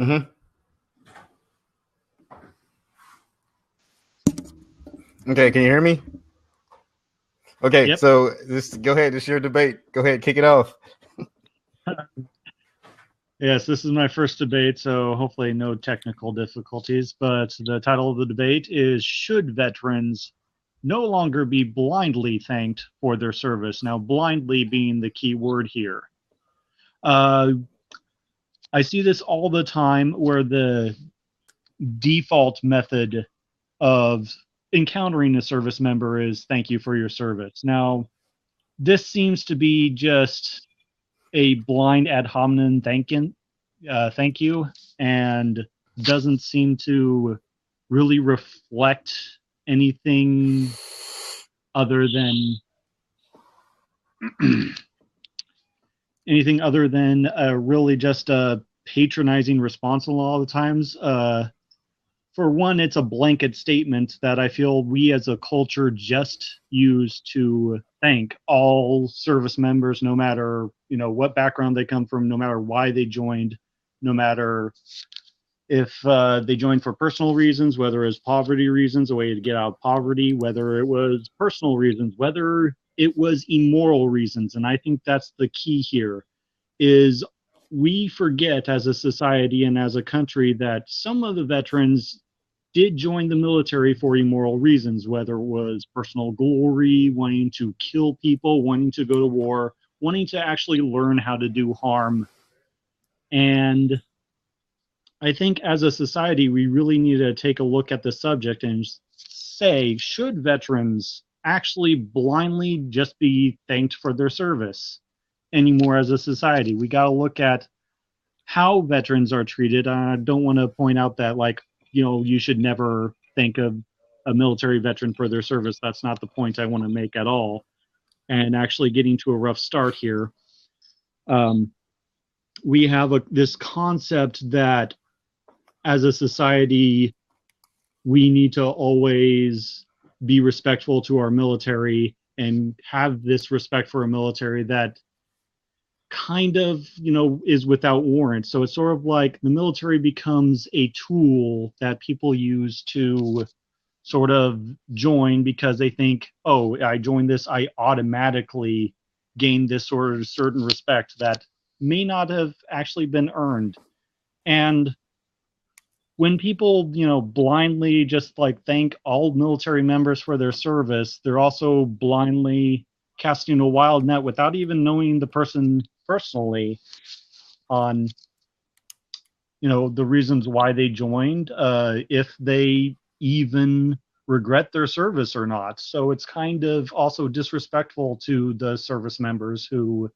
Mm-hmm. Okay, can you hear me? Okay, Yep. so just go ahead. It's your debate. Go ahead, kick it off. Yes, this is my first debate, so hopefully no technical difficulties. But the title of the debate is Should Veterans No Longer Be Blindly Thanked for Their Service? Now, blindly being the key word here. Uh, I see this all the time where the default method of encountering a service member is thank you for your service. Now, this seems to be just a blind ad hominem thank you, and doesn't seem to really reflect anything other than really just a patronizing response a lot of the times. For one, it's a blanket statement that I feel we as a culture just use to thank all service members, no matter what background they come from, no matter why they joined, no matter if they joined for personal reasons, whether it was poverty reasons, a way to get out of poverty, whether it was personal reasons, whether it was immoral reasons. And I think that's the key here is we forget as a society and as a country that some of the veterans did join the military for immoral reasons, whether it was personal glory, wanting to kill people, wanting to go to war, wanting to actually learn how to do harm. And I think as a society, we really need to take a look at the subject and say, should veterans actually blindly just be thanked for their service anymore as a society? We got to look at how veterans are treated. I don't want to point out that, you should never thank a military veteran for their service. That's not the point I want to make at all. And actually getting to a rough start here. We have this concept that as a society, we need to always be respectful to our military and have this respect for a military that kind of, is without warrant. So it's sort of like the military becomes a tool that people use to sort of join because they think, oh, I joined this, I automatically gain this sort of certain respect that may not have actually been earned. And when people, blindly just thank all military members for their service, they're also blindly casting a wild net without even knowing the person personally on, the reasons why they joined, if they even regret their service or not. So it's kind of also disrespectful to the service members who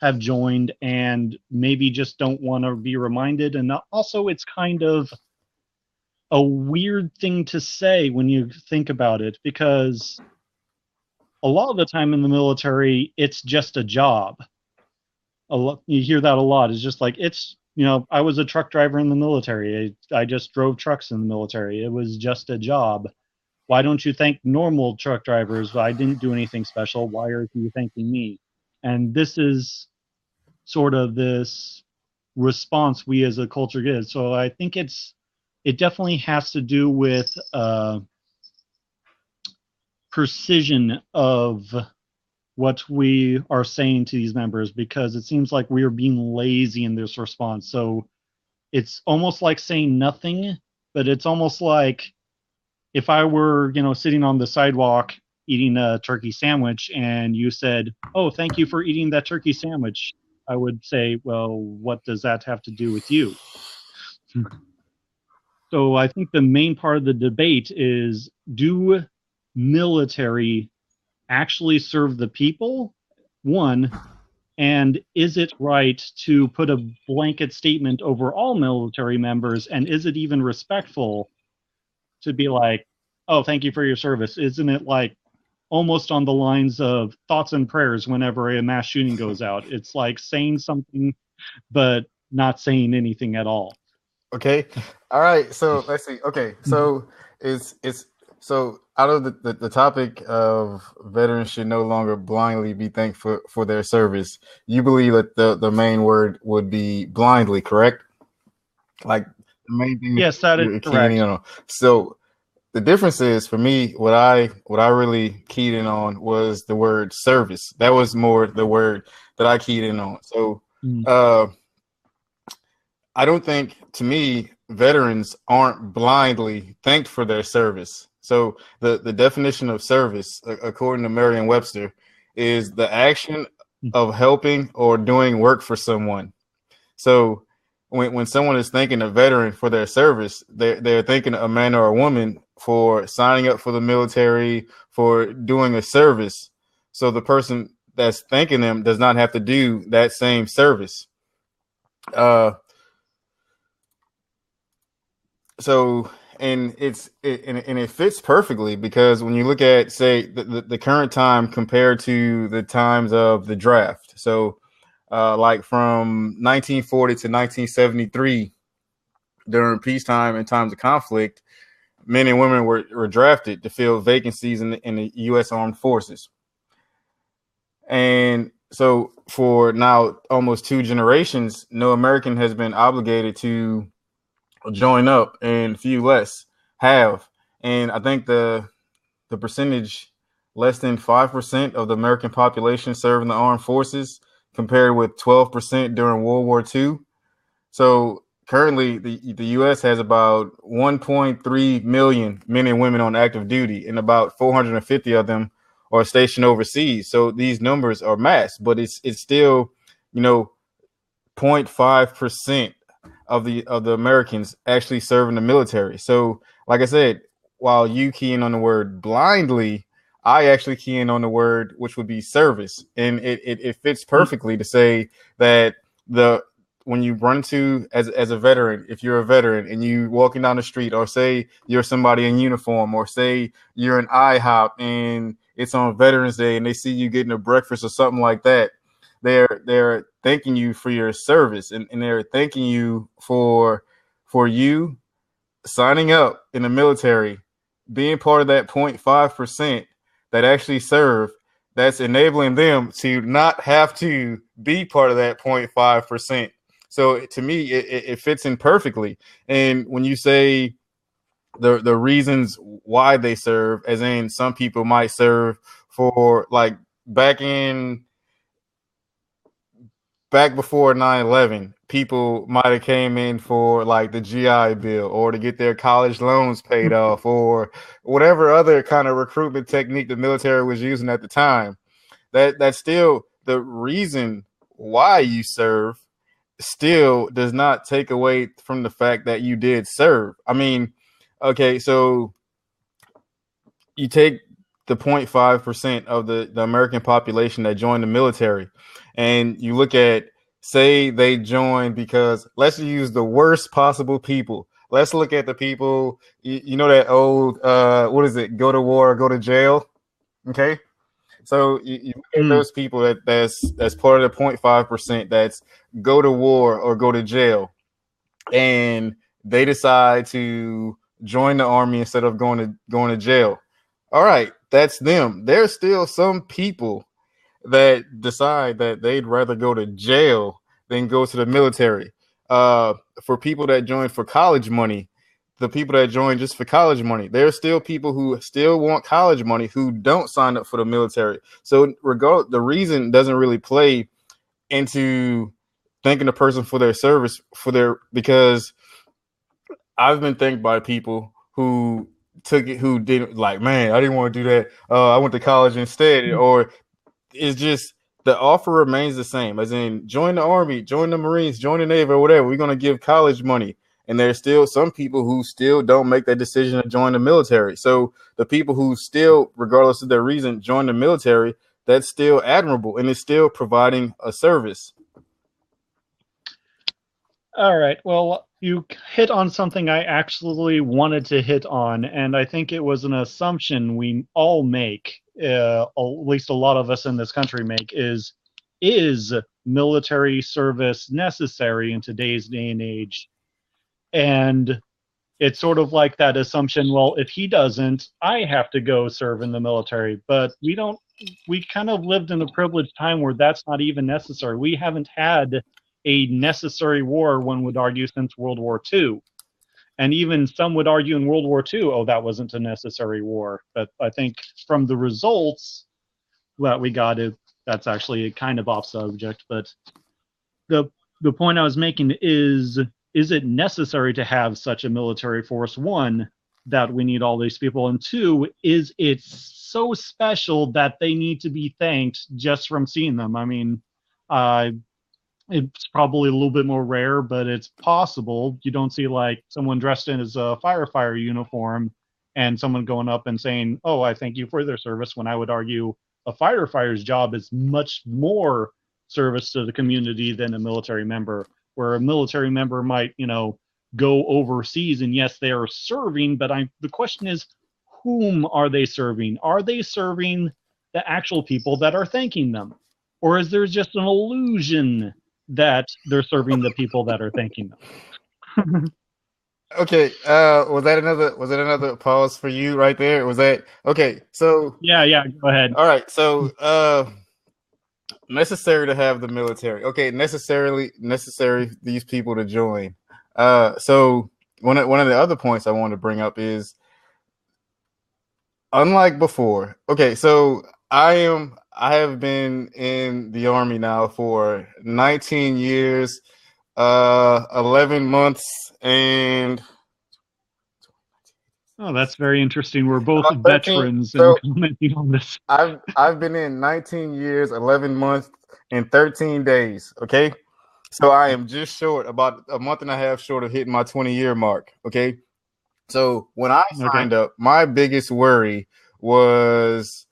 have joined and maybe just don't want to be reminded. And also it's kind of a weird thing to say when you think about it, because a lot of the time in the military, it's just a job. You hear that a lot. It's just like, I was a truck driver in the military. I just drove trucks in the military. It was just a job. Why don't you thank normal truck drivers? I didn't do anything special. Why are you thanking me? And this is sort of this response we as a culture get. So I think it definitely has to do with precision of what we are saying to these members, because it seems like we are being lazy in this response. So it's almost like saying nothing, but it's almost like if I were, sitting on the sidewalk eating a turkey sandwich and you said, oh, thank you for eating that turkey sandwich, I would say, well, what does that have to do with you? So I think the main part of the debate is, do military actually serve the people? One, and is it right to put a blanket statement over all military members? And is it even respectful to be like, oh, thank you for your service? Isn't it like almost on the lines of thoughts and prayers whenever a mass shooting goes out? It's like saying something, but not saying anything at all. Okay. All right. So let's see. Okay. So it's so out of the topic of veterans should no longer blindly be thankful for their service, you believe that the main word would be blindly, correct? Like the main thing that Yes, that is you're keying in correct. on. So the difference is for me, what I really keyed in on was the word service. That was more the word that I keyed in on. So Mm. uh, I don't think, to me, veterans aren't blindly thanked for their service. So the definition of service, according to Merriam-Webster, is the action of helping or doing work for someone. So when someone is thanking a veteran for their service, they're thanking a man or a woman for signing up for the military, for doing a service. So the person that's thanking them does not have to do that same service. Uh, so and it fits perfectly because when you look at, say, the current time compared to the times of the draft, so like from 1940 to 1973, during peacetime and times of conflict, men and women were drafted to fill vacancies in the U.S. Armed Forces. And so for now almost two generations, no American has been obligated to join up, and few less have. And I think the percentage, less than 5% of the American population serve in the armed forces, compared with 12% during World War II. So currently, the U.S. has about 1.3 million men and women on active duty, and about 450 of them are stationed overseas. So these numbers are mass, but it's still, you know, 0.5% of the Americans actually serve in the military. So, like I said, while you key in on the word blindly, I actually key in on the word which would be service, and it fits perfectly to say that the when you run to as a veteran, if you're a veteran and you walking down the street, or say you're somebody in uniform, or say you're an IHOP and it's on Veterans Day and they see you getting a breakfast or something like that, they're thanking you for your service, and they're thanking you for you signing up in the military, being part of that 0.5% that actually serve, that's enabling them to not have to be part of that 0.5%. So to me, it fits in perfectly. And when you say the reasons why they serve, as in some people might serve for, like, back in back before 9/11, people might have came in for like the GI Bill, or to get their college loans paid off, or whatever other kind of recruitment technique the military was using at the time. That's still the reason why you serve, still does not take away from the fact that you did serve. I mean, okay, so you take the 0.5% of the American population that joined the military, and you look at, say they joined because, let's use the worst possible people. Let's look at the people, you know, that old, what is it? Go to war, go to jail. Okay. So you look at Mm. those people that's part of the 0.5% that's go to war or go to jail, and they decide to join the army instead of going to jail. All right, that's them. There's still some people that decide that they'd rather go to jail than go to the military. For people that join for college money, the people that join just for college money, there's still people who still want college money who don't sign up for the military. So the reason doesn't really play into thanking the person for their service, because I've been thanked by people who took it, who didn't, like, man, I didn't want to do that. I went to college instead. Or it's just the offer remains the same, as in join the army, join the Marines, join the Navy, or whatever. We're going to give college money. And there's still some people who still don't make that decision to join the military. So the people who still, regardless of their reason, join the military, that's still admirable, and it's still providing a service. All right. Well, you hit on something I actually wanted to hit on, and I think it was an assumption we all make, at least a lot of us in this country make, is military service necessary in today's day and age? And it's sort of like that assumption, well, if he doesn't, I have to go serve in the military. But we don't, we kind of lived in a privileged time where that's not even necessary. We haven't had a necessary war, one would argue, since World War II. And even some would argue in World War II, oh, that wasn't a necessary war. But I think from the results that we got, that's actually kind of off subject. But the point I was making is it necessary to have such a military force? One, that we need all these people, and two, is it so special that they need to be thanked just from seeing them? I mean, it's probably a little bit more rare, but it's possible. You don't see like someone dressed in as a firefighter uniform and someone going up and saying, "Oh, I thank you for their service," when I would argue a firefighter's job is much more service to the community than a military member, where a military member might, go overseas, and yes, they are serving, but the question is, whom are they serving? Are they serving the actual people that are thanking them? Or is there just an illusion that they're serving the people that are thanking them? Okay, was that another pause for you right there? Was that okay? So yeah, go ahead. All right, so necessary to have the military. Okay, necessary these people to join. So one of the other points I want to bring up is, unlike before. Okay, so I have been in the Army now for 19 years, 11 months, and oh, that's very interesting. We're both veterans and commenting on this. I've been in 19 years, 11 months, and 13 days. Okay, so I am just short, about a month and a half short of hitting my 20-year mark. Okay, so when I signed up, my biggest worry was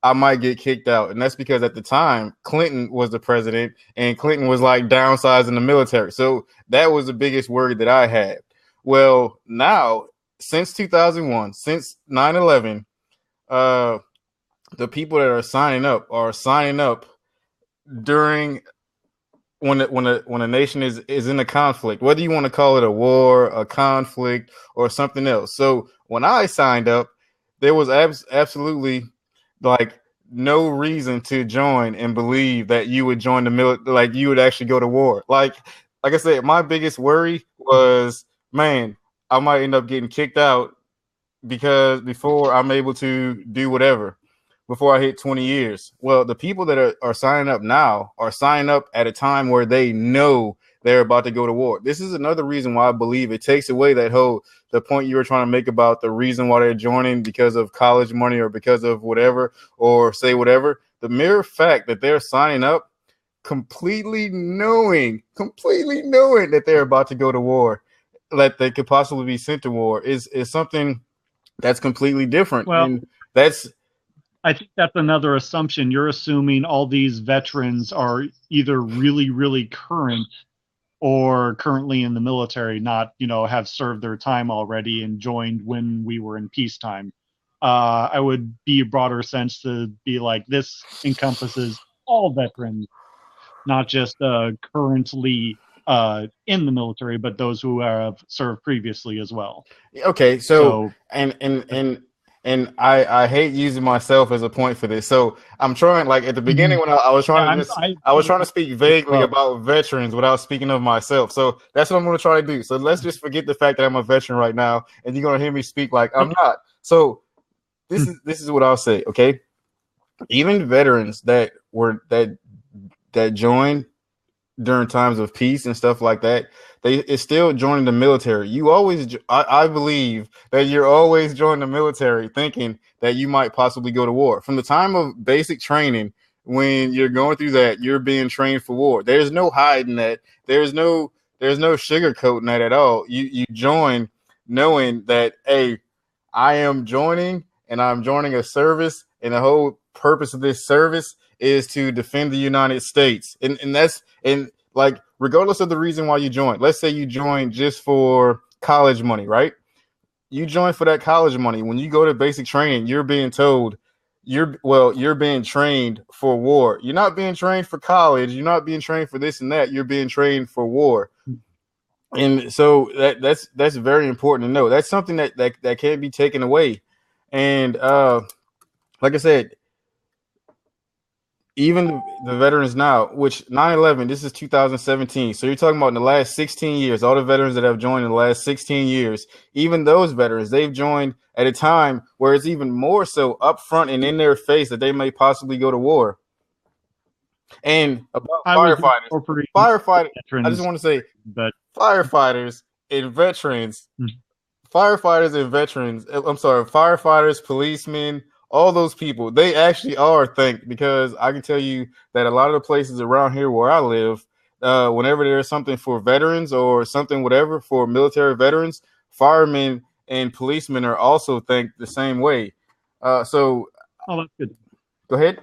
I might get kicked out, and that's because at the time Clinton was the president, and Clinton was like downsizing the military. So that was the biggest worry that I had. Well, now, since 2001, since 9/11, the people that are signing up during when a nation is in a conflict, whether you want to call it a war, a conflict, or something else. So when I signed up, there was absolutely like no reason to join and believe that you would join the military, like you would actually go to war. Like I said, my biggest worry was, man, I might end up getting kicked out because before I'm able to do whatever, before I hit 20 years. Well, the people that are signing up now are signing up at a time where they know they're about to go to war. This is another reason why I believe it takes away the point you were trying to make about the reason why they're joining because of college money or because of whatever, or say whatever. The mere fact that they're signing up completely knowing that they're about to go to war, that they could possibly be sent to war, is something that's completely different. Well, and I think that's another assumption. You're assuming all these veterans are either really, really current or currently in the military, not, have served their time already and joined when we were in peacetime. I would be a broader sense to be like, this encompasses all veterans, not just currently in the military, but those who have served previously as well. Okay, so and I hate using myself as a point for this. So I'm trying, like at the beginning when I was trying to speak vaguely about veterans without speaking of myself. So that's what I'm going to try to do. So let's just forget the fact that I'm a veteran right now, and you're going to hear me speak like I'm not. So this is what I'll say. Okay, even veterans that joined during times of peace and stuff like that, it's still joining the military. I believe that you're always joining the military thinking that you might possibly go to war. From the time of basic training, when you're going through that, you're being trained for war. There's no hiding that. There's no sugarcoating that at all. You join knowing that, hey, I am joining, and I'm joining a service, and the whole purpose of this service is to defend the United States. And like, regardless of the reason why you join, let's say you join just for college money, right? You join for that college money. When you go to basic training, you're being told you're being trained for war. You're not being trained for college. You're not being trained for this and that. You're being trained for war. And so that's very important to know. That's something that can't be taken away. And like I said, even the veterans now, which 9/11, this is 2017. So you're talking about in the last 16 years, all the veterans that have joined in the last 16 years, even those veterans, they've joined at a time where it's even more so upfront and in their face that they may possibly go to war. And about I was incorporating firefighters, I just veterans, want to say but firefighters and veterans, firefighters, policemen, all those people, they actually are thanked, because I can tell you that a lot of the places around here where I live, whenever there's something for veterans or something, whatever, for military veterans, firemen and policemen are also thanked the same way. So oh, that's good. go ahead.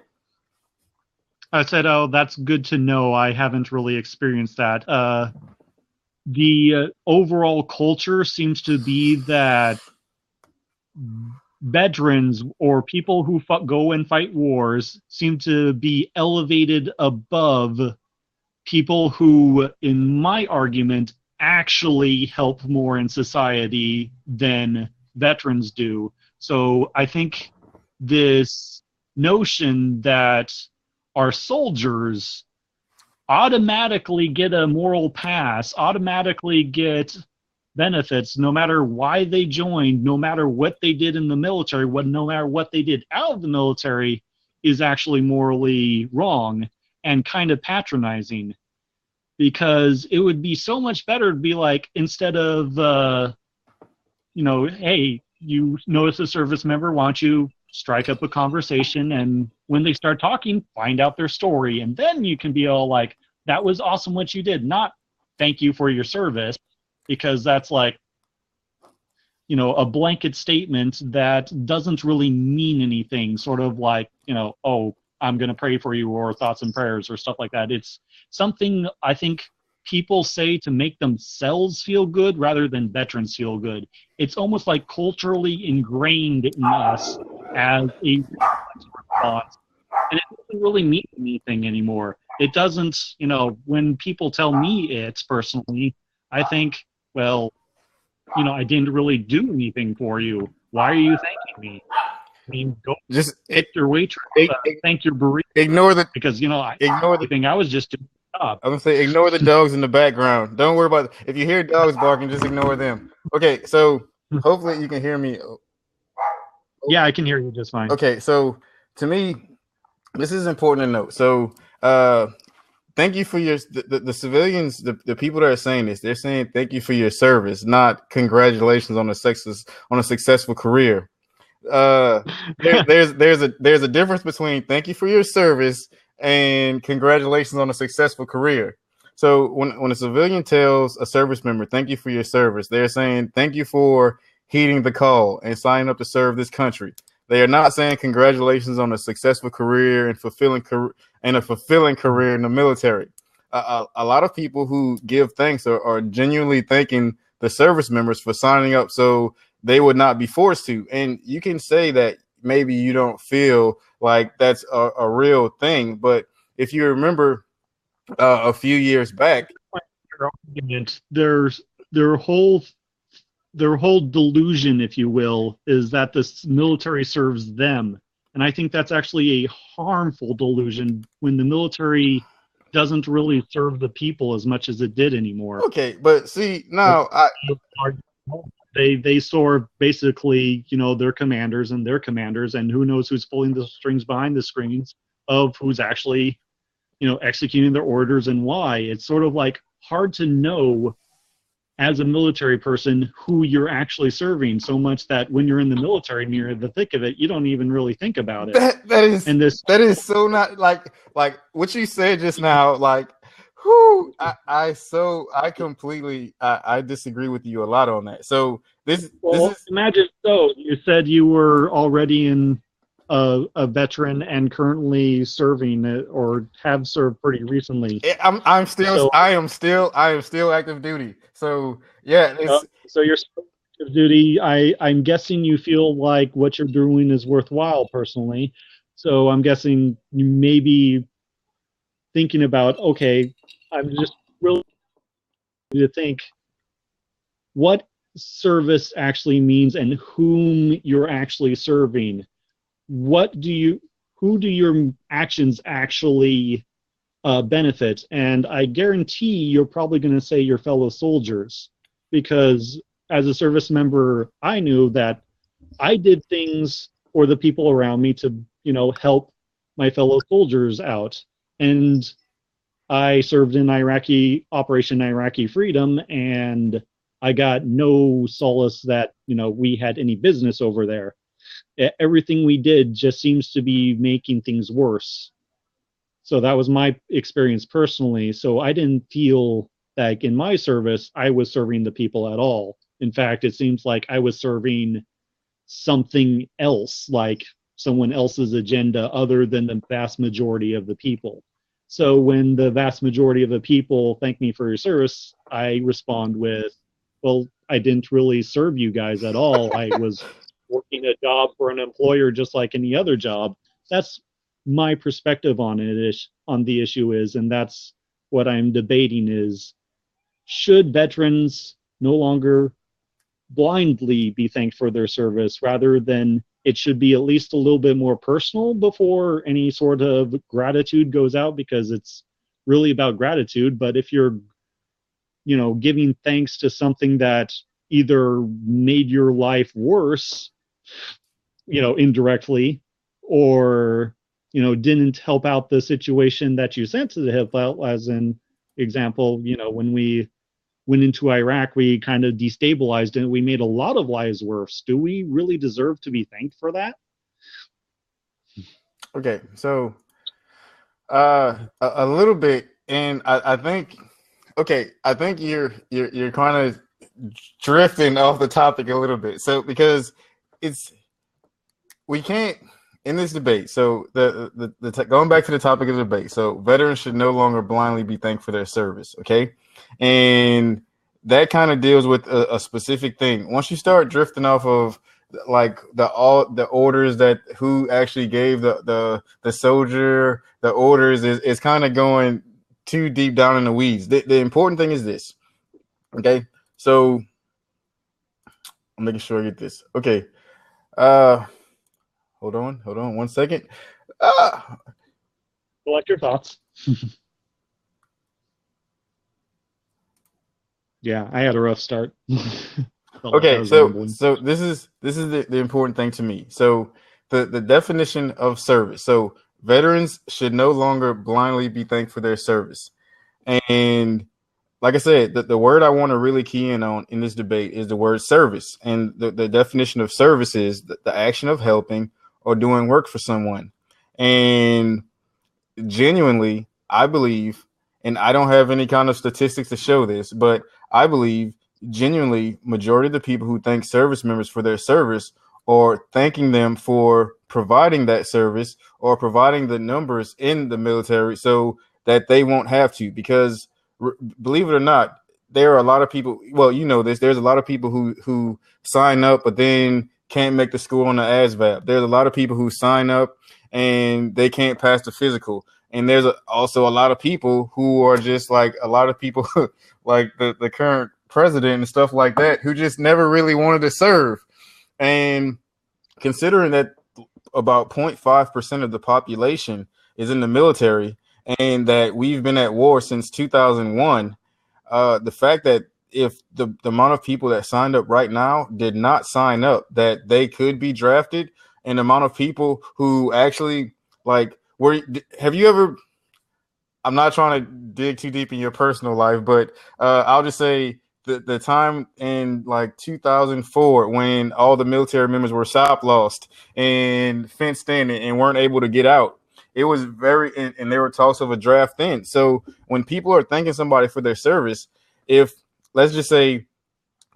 I said, oh, that's good to know. I haven't really experienced that. The overall culture seems to be that veterans or people who go and fight wars seem to be elevated above people who, in my argument, actually help more in society than veterans do. So I think this notion that our soldiers automatically get a moral pass, automatically get benefits, no matter why they joined, no matter what they did in the military, no matter what they did out of the military, is actually morally wrong and kind of patronizing. Because it would be so much better to be like, instead of, hey, you notice a service member, why don't you strike up a conversation, and when they start talking, find out their story, and then you can be all like, that was awesome what you did, not thank you for your service, because that's like, a blanket statement that doesn't really mean anything, sort of like, oh, I'm going to pray for you, or thoughts and prayers, or stuff like that. It's something I think people say to make themselves feel good rather than veterans feel good. It's almost like culturally ingrained in us as a response. And it doesn't really mean anything anymore. It doesn't, when people tell me it personally, I think, well, I didn't really do anything for you. Why are you thanking me? I mean, go Just thank your waitress, thank your burrito. Ignore the because I was just doing the job. I'm gonna say ignore the dogs in the background. Don't worry about it. If you hear dogs barking, just ignore them. Okay, so hopefully you can hear me. Yeah, I can hear you just fine. Okay, so to me, this is important to note. So thank you for the civilians, the people that are saying this, they're saying thank you for your service, not congratulations on a successful career. There's a difference between thank you for your service and congratulations on a successful career. So when a civilian tells a service member thank you for your service, they're saying thank you for heeding the call and signing up to serve this country. They are not saying congratulations on a successful career and a fulfilling career in the military. A lot of people who give thanks are genuinely thanking the service members for signing up so they would not be forced to. And you can say that maybe you don't feel like that's a real thing, but if you remember a few years back, their whole delusion, if you will, is that the military serves them. And I think that's actually a harmful delusion when the military doesn't really serve the people as much as it did anymore. Okay, but see, now they serve basically, their commanders, and who knows who's pulling the strings behind the screens of who's actually, executing their orders and why. It's sort of like hard to know as a military person who you're actually serving, so much that when you're in the military and you're in the thick of it, you don't even really think about it. That is so not like what you said just now. Like, whoo, I completely I disagree with you a lot on that. So this is imagine. So you said you were already in a veteran and currently serving or have served pretty recently. I am still active duty. So yeah, so you're active duty. I'm guessing you feel like what you're doing is worthwhile personally. So I'm guessing you may be thinking about, okay, I'm just really to think what service actually means and whom you're actually serving. Who who do your actions actually benefit? And I guarantee you're probably going to say your fellow soldiers, because as a service member, I knew that I did things for the people around me to, help my fellow soldiers out. And I served in Operation Iraqi Freedom, and I got no solace that, we had any business over there. Everything we did just seems to be making things worse. So that was my experience personally. So I didn't feel like in my service, I was serving the people at all. In fact, it seems like I was serving something else, like someone else's agenda other than the vast majority of the people. So when the vast majority of the people thank me for your service, I respond with, well, I didn't really serve you guys at all. I was working a job for an employer just like any other job. That's my perspective on it, on the issue is, and that's what I'm debating is, should veterans no longer blindly be thanked for their service, rather than it should be at least a little bit more personal before any sort of gratitude goes out, because it's really about gratitude. But if you're, giving thanks to something that either made your life worse, indirectly, or, didn't help out the situation that you sent to the help out, as an example, when we went into Iraq, we kind of destabilized and we made a lot of lives worse. Do we really deserve to be thanked for that? Okay, so a little bit, and I think, I think you're kind of drifting off the topic a little bit. So because we can't in this debate. So going back to the topic of the debate. So veterans should no longer blindly be thanked for their service. Okay. And that kind of deals with a specific thing. Once you start drifting off of like the orders that who actually gave the soldier the orders is kind of going too deep down in the weeds. The important thing is this. Okay. So I'm making sure I get this. Okay. Hold on 1 second. Collect your thoughts. Yeah, I had a rough start. Okay, so this is the important thing to me. So the definition of service. So veterans should no longer blindly be thanked for their service. And like I said, the word I want to really key in on in this debate is the word service. And the definition of service is the action of helping or doing work for someone. And genuinely, I believe, and I don't have any kind of statistics to show this, but I believe genuinely majority of the people who thank service members for their service or thanking them for providing that service or providing the numbers in the military so that they won't have to, because believe it or not, there are a lot of people. Well, there's a lot of people who sign up, but then can't make the school on the ASVAB. There's a lot of people who sign up and they can't pass the physical. And there's also a lot of people who are just like a lot of people like the current president and stuff like that, who just never really wanted to serve. And considering that about 0.5% of the population is in the military and that we've been at war since 2001, the fact that if the amount of people that signed up right now did not sign up, that they could be drafted, and the amount of people who actually have you ever, I'm not trying to dig too deep in your personal life, but I'll just say the time in like 2004 when all the military members were shop lost and fenced in and weren't able to get out. It was and there were talks of a draft then. So when people are thanking somebody for their service, if let's just say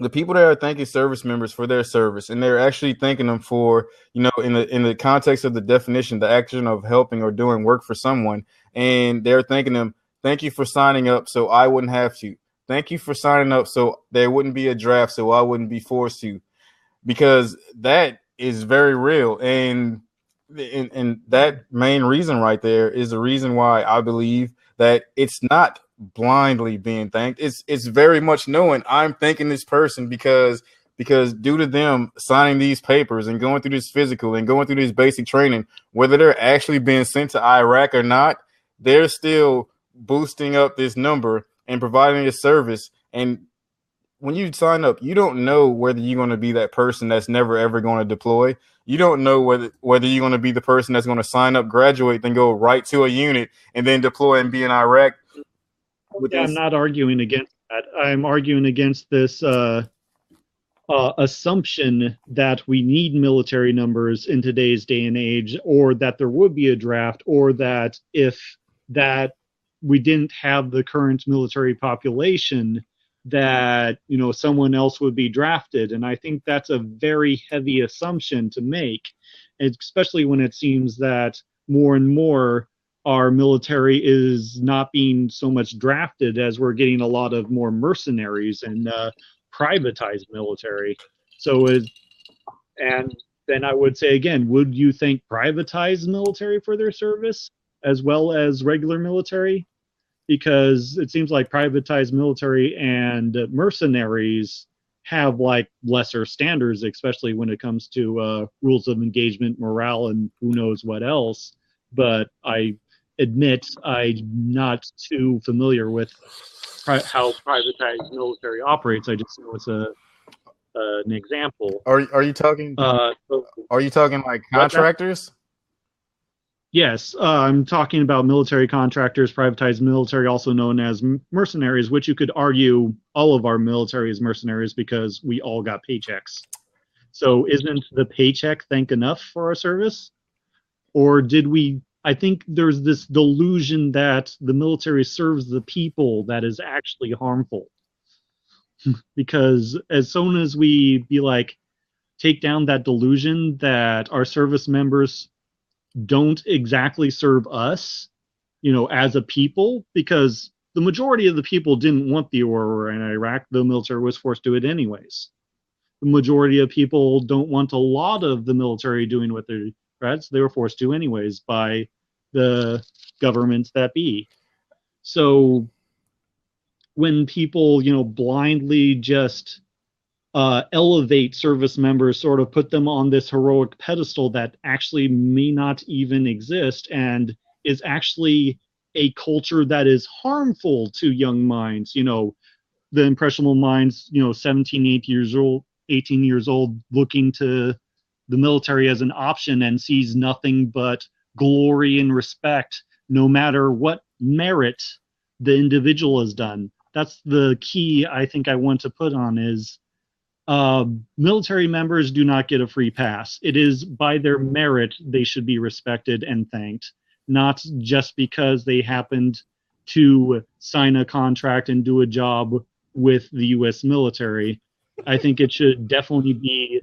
the people that are thanking service members for their service, and they're actually thanking them for, in the context of the definition, the action of helping or doing work for someone, and they're thanking them, thank you for signing up so I wouldn't have to. Thank you for signing up so there wouldn't be a draft so I wouldn't be forced to, because that is very real. And that main reason right there is the reason why I believe that it's not blindly being thanked. It's very much knowing I'm thanking this person because because due to them signing these papers and going through this physical and going through this basic training, whether they're actually being sent to Iraq or not, they're still boosting up this number and providing a service. And when you sign up, you don't know whether you're going to be that person that's never ever going to deploy. You don't know whether you're going to be the person that's going to sign up, graduate, then go right to a unit and then deploy and be in Iraq. Yeah, I'm not arguing against that. I'm arguing against this assumption that we need military numbers in today's day and age, or that there would be a draft, or that if that we didn't have the current military population, that someone else would be drafted. And I think that's a very heavy assumption to make, especially when it seems that more and more our military is not being so much drafted as we're getting a lot of more mercenaries and privatized military. And then I would say again, would you thank privatized military for their service as well as regular military? Because it seems like privatized military and mercenaries have like lesser standards, especially when it comes to rules of engagement, morale, and who knows what else. But I admit I'm not too familiar with how privatized military operates. I just know it's an example. Are you talking? Are you talking like contractors? Yes, I'm talking about military contractors, privatized military, also known as mercenaries, which you could argue all of our military is mercenaries because we all got paychecks. So isn't the paycheck thank enough for our service? Or did we? I think there's this delusion that the military serves the people that is actually harmful. Because as soon as we take down that delusion that our service members don't exactly serve us, as a people, because the majority of the people didn't want the war in Iraq. The military was forced to do it anyways. The majority of people don't want a lot of the military doing what they're threats. They were forced to anyways by the governments that be. So when people, blindly just elevate service members, sort of put them on this heroic pedestal that actually may not even exist and is actually a culture that is harmful to young minds, the impressionable minds, 17, 18 years old, looking to the military as an option and sees nothing but glory and respect, no matter what merit the individual has done. That's the key I think I want to put on is military members do not get a free pass. It is by their merit they should be respected and thanked, not just because they happened to sign a contract and do a job with the U.S. military. I think it should definitely be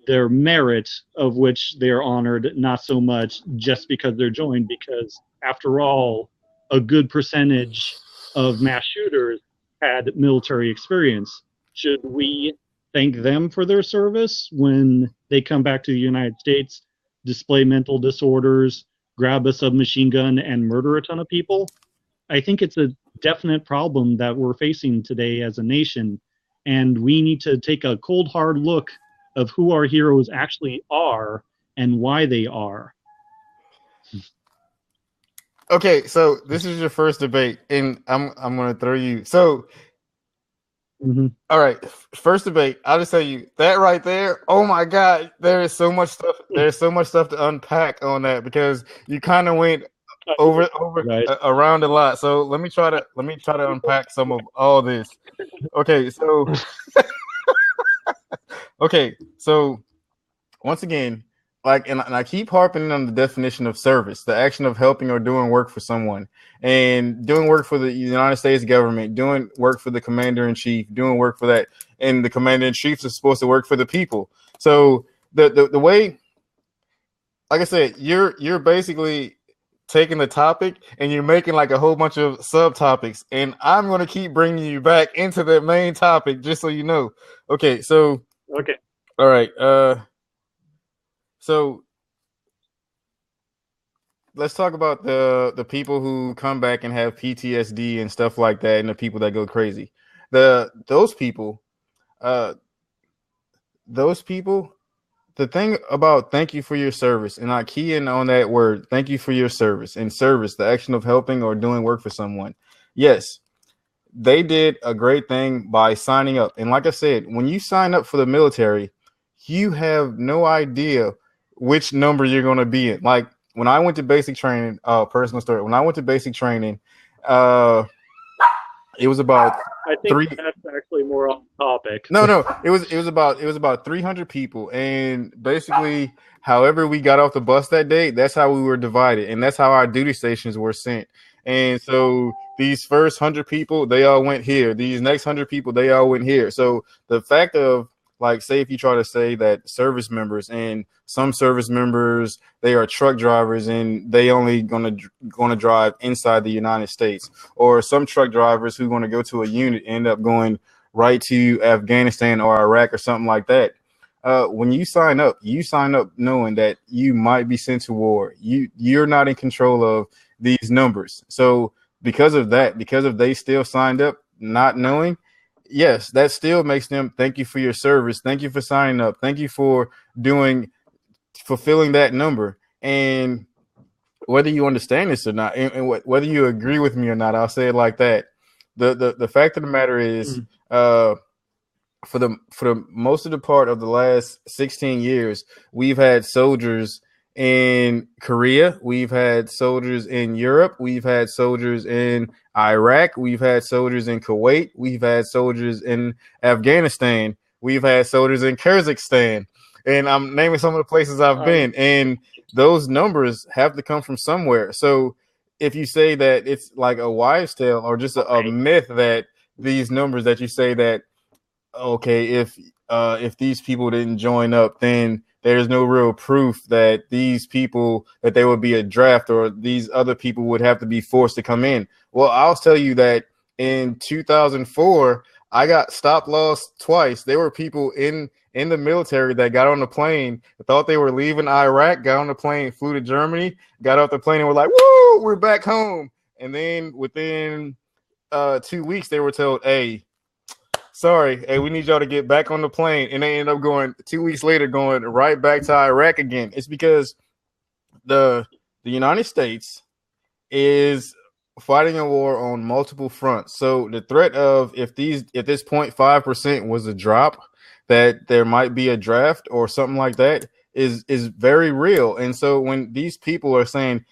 their merit of which they're honored, not so much just because they're joined, because after all, a good percentage of mass shooters had military experience. Should we thank them for their service when they come back to the United States, display mental disorders, grab a submachine gun, and murder a ton of people? I think it's a definite problem that we're facing today as a nation, and we need to take a cold, hard look of who our heroes actually are and why they are. Okay, so this is your first debate, and I'm going to throw you. So, all right, first debate. I'll just tell you that right there. Oh my God, there is so much stuff. There's so much stuff to unpack on that because you kind of went over around a lot. So let me try to unpack some of all this. Okay, so once again, and I keep harping on the definition of service, the action of helping or doing work for someone, and doing work for the United States government, doing work for the commander-in-chief, doing work for that, and the commander-in-chief is supposed to work for the people. So the way, like I said, you're basically taking the topic and you're making like a whole bunch of subtopics, and I'm going to keep bringing you back into the main topic just so you know. Okay, so all right, so let's talk about the people who come back and have PTSD and stuff like that, and the people that go crazy. Those people, those people, the thing about thank you for your service, and I key in on that word, thank you for your service, and service, the action of helping or doing work for someone. Yes, they did a great thing by signing up. And like I said, when you sign up for the military, you have no idea which number you're going to be in. Like when I went to basic training, personal story, when I went to basic training, uh, it was about I think that's actually more on topic. No, it was about 300 people, and basically, however we got off the bus that day, that's how we were divided, and that's how our duty stations were sent. And so these first 100 people, they all went here. These next 100 people, they all went here. So the fact of, like, say if you try to say that service members, and some service members, they are truck drivers and they only gonna drive inside the United States, or some truck drivers who going to go to a unit end up going right to Afghanistan or Iraq or something like that. When you sign up knowing that you might be sent to war. You're not in control of these numbers. So because of that, because of they still signed up not knowing, yes, that still makes them thank you for your service. Thank you for signing up. Thank you for fulfilling that number. And whether you understand this or not, and whether you agree with me or not, I'll say it like that. The fact of the matter is, for the most of the part of the last 16 years, we've had soldiers in Korea, we've had soldiers in Europe, we've had soldiers in Iraq, we've had soldiers in Kuwait, we've had soldiers in Afghanistan, we've had soldiers in Kazakhstan, and I'm naming some of the places I've been, and those numbers have to come from somewhere. So if you say that it's like a wives' tale or just a myth that these numbers that you say that, okay, if these people didn't join up, then there's no real proof that these people, that there would be a draft or these other people would have to be forced to come in. Well, I'll tell you that in 2004, I got stop loss twice. There were people in the military that got on the plane, thought they were leaving Iraq, got on the plane, flew to Germany, got off the plane and were like, woo, we're back home. And then within 2 weeks, they were told, hey, we need y'all to get back on the plane. And they end up going 2 weeks later, going right back to Iraq again. It's because the United States is fighting a war on multiple fronts. So the threat of if this 0.5% was a drop, that there might be a draft or something like that is very real. And so when these people are saying,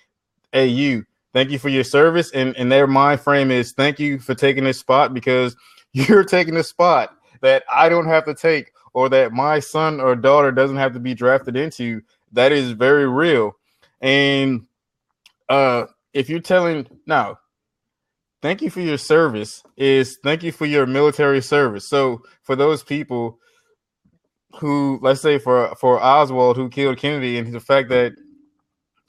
hey, thank you for your service, and their mind frame is thank you for taking this spot because you're taking a spot that I don't have to take, or that my son or daughter doesn't have to be drafted into, that is very real. And if you're telling now, thank you for your service is thank you for your military service. So for those people who, let's say for Oswald, who killed Kennedy, and the fact that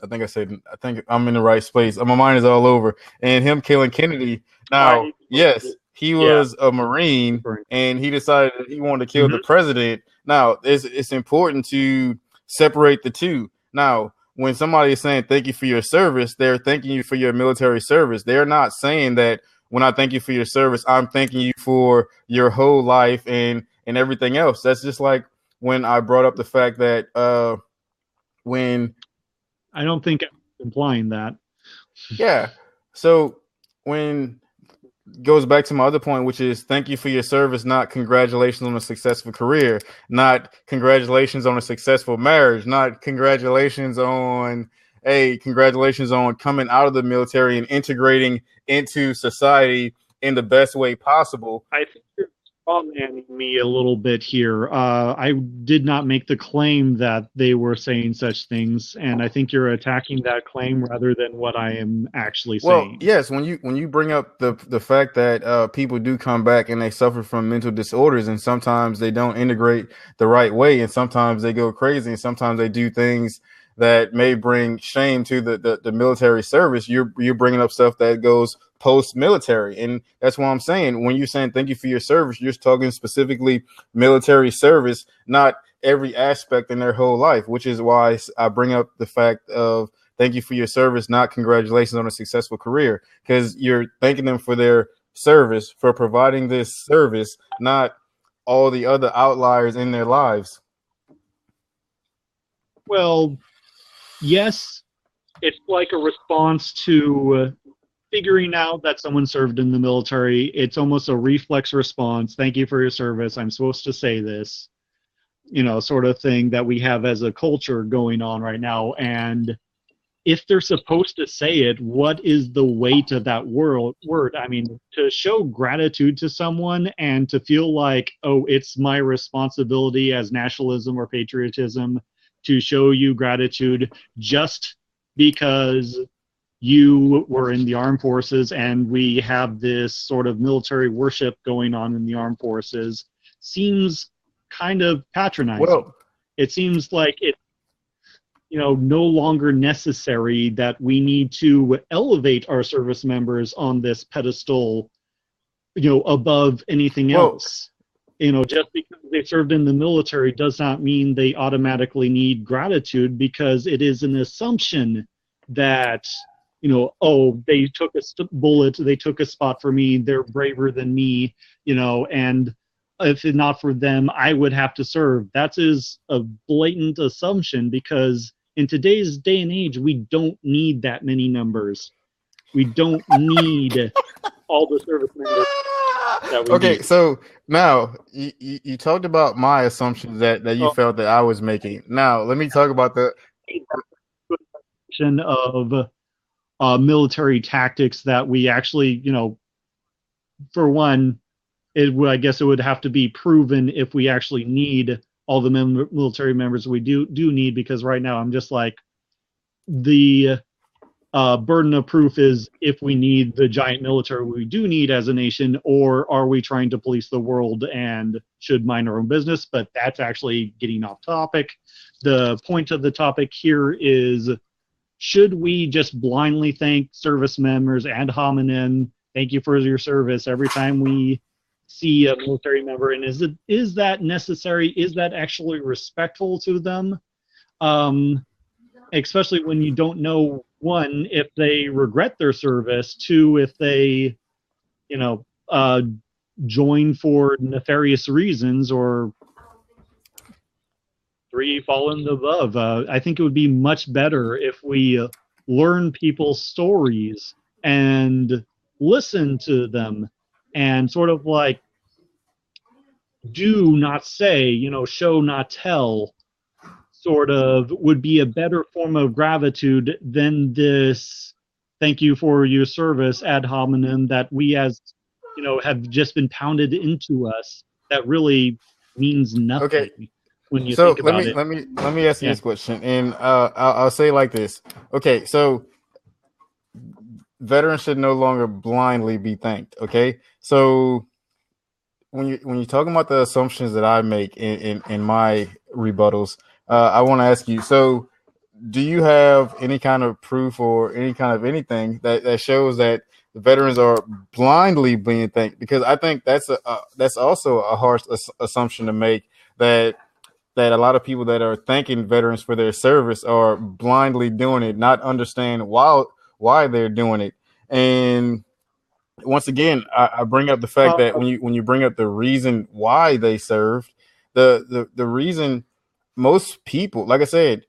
I think I'm in the right space. My mind is all over. And him killing Kennedy. Now, yes, he was a Marine, and he decided that he wanted to kill the president. Now, it's important to separate the two. Now, when somebody is saying thank you for your service, they're thanking you for your military service. They're not saying that when I thank you for your service, I'm thanking you for your whole life and everything else. That's just like when I brought up the fact that when I don't think I'm implying that. Yeah. So when goes back to my other point, which is thank you for your service, not congratulations on a successful career, not congratulations on a successful marriage, not congratulations on coming out of the military and integrating into society in the best way possible. I think you're strawmanning me a little bit here. I did not make the claim that they were saying such things, and I think you're attacking that claim rather than what I am actually saying. Well, yes, when you bring up the fact that people do come back and they suffer from mental disorders, and sometimes they don't integrate the right way, and sometimes they go crazy, and sometimes they do things that may bring shame to the military service, you're bringing up stuff that goes post-military. And that's what I'm saying. When you're saying thank you for your service, you're talking specifically military service, not every aspect in their whole life, which is why I bring up the fact of thank you for your service, not congratulations on a successful career, because you're thanking them for their service, for providing this service, not all the other outliers in their lives. Well, yes, it's like a response to figuring out that someone served in the military. It's almost a reflex response. Thank you for your service. I'm supposed to say this, sort of thing that we have as a culture going on right now. And if they're supposed to say it, what is the weight of that word? I mean, to show gratitude to someone and to feel like, oh, it's my responsibility as nationalism or patriotism to show you gratitude just because you were in the armed forces and we have this sort of military worship going on in the armed forces seems kind of patronizing. Well, It seems like it's no longer necessary that we need to elevate our service members on this pedestal, above anything well, else. Just because they served in the military does not mean they automatically need gratitude, because it is an assumption that, oh, they took a bullet, they took a spot for me, they're braver than me, and if not for them, I would have to serve. That is a blatant assumption, because in today's day and age, we don't need that many numbers. We don't need all the service members that we okay, need. so now you talked about my assumptions that you So, felt that I was making. Now let me talk about the of military tactics that we actually, for one, I guess it would have to be proven if we actually need all the military members we do need, because right now I'm just like, the burden of proof is if we need the giant military we do need as a nation, or are we trying to police the world and should mind our own business? But that's actually getting off topic. The point of the topic here is, should we just blindly thank service members ad hominem, thank you for your service, every time we see a military member? And is that necessary? Is that actually respectful to them? Especially when you don't know, one, if they regret their service, two, if they, join for nefarious reasons, or three, fall in the above. I think it would be much better if we learn people's stories and listen to them and sort of like do not say, show not tell, sort of would be a better form of gratitude than this thank you for your service ad hominem that we, as have just been pounded into us, that really means okay. nothing when you So think about it. let me ask you Yeah. this question, and I'll say it like this. Okay, so veterans should no longer blindly be thanked. Okay, so when you're talking about the assumptions that I make in my rebuttals, I want to ask you. So, do you have any kind of proof or any kind of anything that shows that the veterans are blindly being thanked? Because I think that's also a harsh assumption to make, that a lot of people that are thanking veterans for their service are blindly doing it, not understand why they're doing it. And once again, I bring up the fact Uh, that when you bring up the reason why they served, the reason most people, like I said,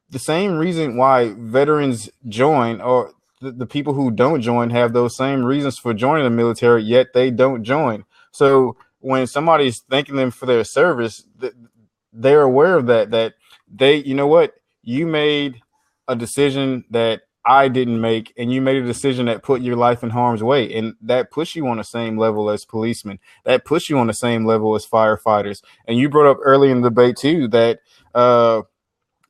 the same reason why veterans join, or the people who don't join have those same reasons for joining the military, yet they don't join. So when somebody's thanking them for their service, they're aware of that they, you know what, you made a decision that I didn't make, and you made a decision that put your life in harm's way, and that puts you on the same level as policemen, that puts you on the same level as firefighters. And you brought up early in the debate too that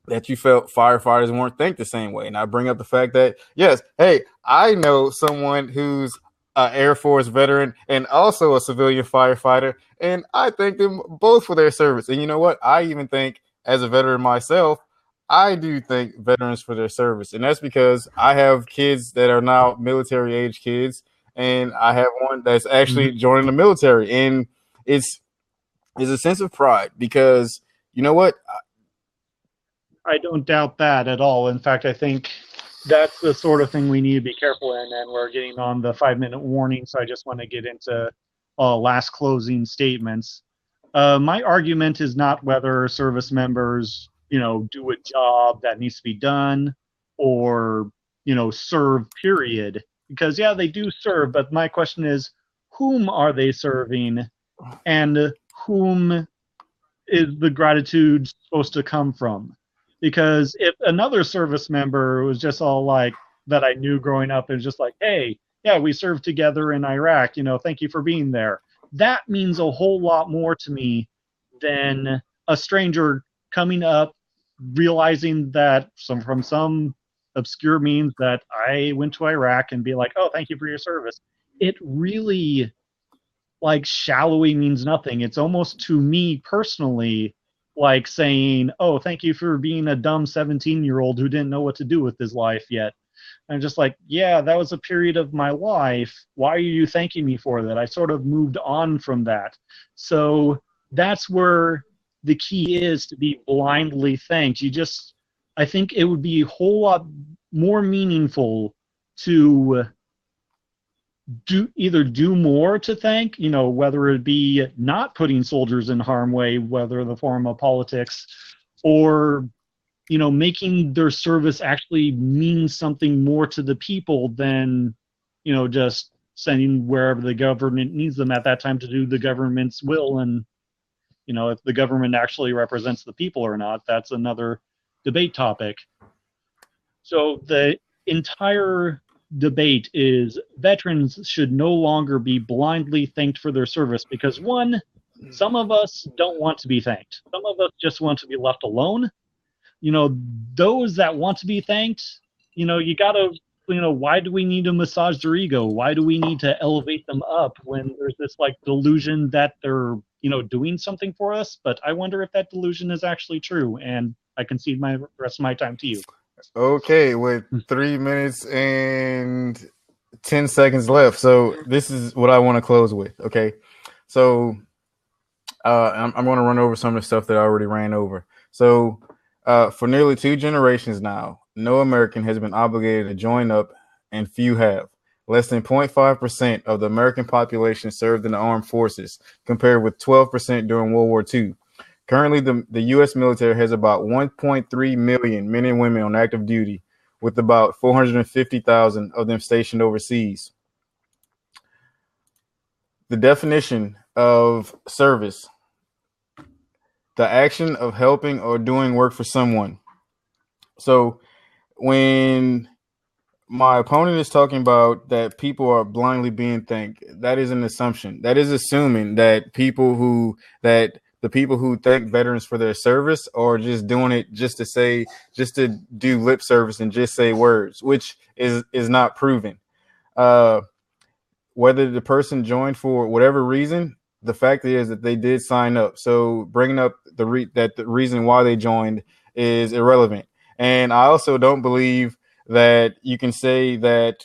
that you felt firefighters weren't think the same way. And I bring up the fact that, yes, hey, I know someone who's an Air Force veteran and also a civilian firefighter, and I thank them both for their service. And you know what? I even think, as a veteran myself, I do thank veterans for their service. And that's because I have kids that are now military age kids, and I have one that's actually joining the military. And it's a sense of pride, because you know what? I don't doubt that at all. In fact, I think that's the sort of thing we need to be careful in. And we're getting on the 5-minute warning, so I just want to get into last closing statements. My argument is not whether service members, do a job that needs to be done or, serve, period. Because, yeah, they do serve, but my question is, whom are they serving and whom is the gratitude supposed to come from? Because if another service member was just all like, that I knew growing up, and just like, hey, yeah, we served together in Iraq, thank you for being there. That means a whole lot more to me than a stranger coming up, realizing that from some obscure means that I went to Iraq and be like, oh, thank you for your service. It really, like, shallowy means nothing. It's almost, to me personally, like saying, oh, thank you for being a dumb 17-year-old who didn't know what to do with his life yet. I'm just like, yeah, that was a period of my life. Why are you thanking me for that? I sort of moved on from that. So that's where the key is, to be blindly thanked. I think it would be a whole lot more meaningful to do more to thank, whether it be not putting soldiers in harm's way, whether in the form of politics, or making their service actually mean something more to the people than, just sending wherever the government needs them at that time to do the government's will. And, if the government actually represents the people or not, that's another debate topic. So the entire debate is, veterans should no longer be blindly thanked for their service, because one, some of us don't want to be thanked. Some of us just want to be left alone. Those that want to be thanked, you gotta, why do we need to massage their ego? Why do we need to elevate them up when there's this like delusion that they're, doing something for us? But I wonder if that delusion is actually true, and I concede my rest of my time to you. Okay, with 3 minutes and 10 seconds left. So this is what I want to close with. Okay, so I'm going to run over some of the stuff that I already ran over. So for nearly 2 generations now, no American has been obligated to join up, and few have. Less than 0.5% of the American population served in the armed forces, compared with 12% during World War II. Currently, the U.S. military has about 1.3 million men and women on active duty, with about 450,000 of them stationed overseas. The definition of service: the action of helping or doing work for someone. So when my opponent is talking about that people are blindly being thanked, that is an assumption. That is assuming that the people who thank veterans for their service are just doing it just to do lip service and just say words, which is not proven. Whether the person joined for whatever reason, the fact is that they did sign up. So bringing up the reason why they joined is irrelevant. And I also don't believe that you can say that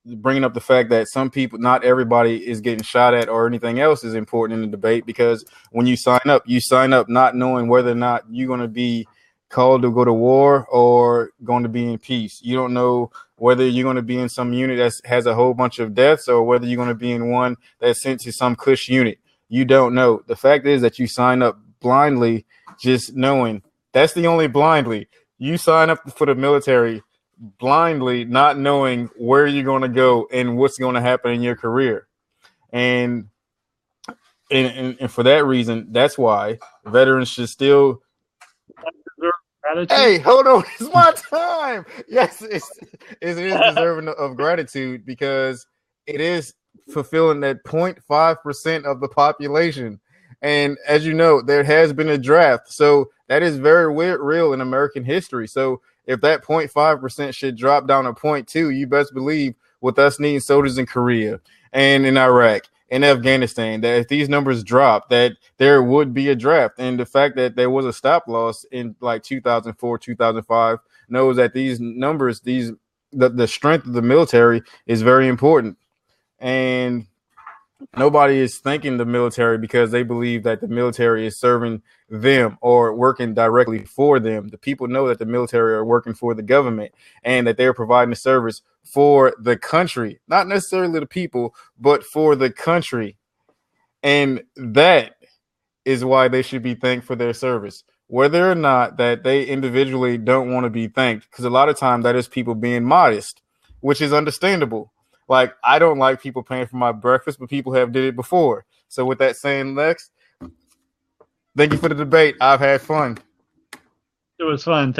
bringing up the fact that some people, not everybody is getting shot at or anything else is important in the debate, because when you sign up not knowing whether or not you're going to be called to go to war or going to be in peace. You don't know whether you're going to be in some unit that has a whole bunch of deaths or whether you're going to be in one that's sent to some cush unit. You don't know. The fact is that you sign up blindly, just knowing. That's the only blindly. You sign up for the military blindly, not knowing where you're going to go and what's going to happen in your career. And for that reason, that's why veterans should still. Hey, hold on. It's my time. Yes, it is deserving of gratitude, because it is fulfilling that 0.5% of the population. And as you know, there has been a draft. So that is very real in American history. So if that 0.5% should drop down to 0.2, you best believe, with us needing soldiers in Korea and in Iraq and Afghanistan, that if these numbers drop, that there would be a draft. And the fact that there was a stop loss in like 2004, 2005 knows that these numbers, the strength of the military is very important. And nobody is thanking the military because they believe that the military is serving them or working directly for them. The people know that the military are working for the government and that they're providing a service for the country, not necessarily the people, but for the country. And that is why they should be thanked for their service, whether or not that they individually don't want to be thanked. Because a lot of time that is people being modest, which is understandable. Like, I don't like people paying for my breakfast, but people have did it before. So with that saying, Lex, thank you for the debate. I've had fun. It was fun.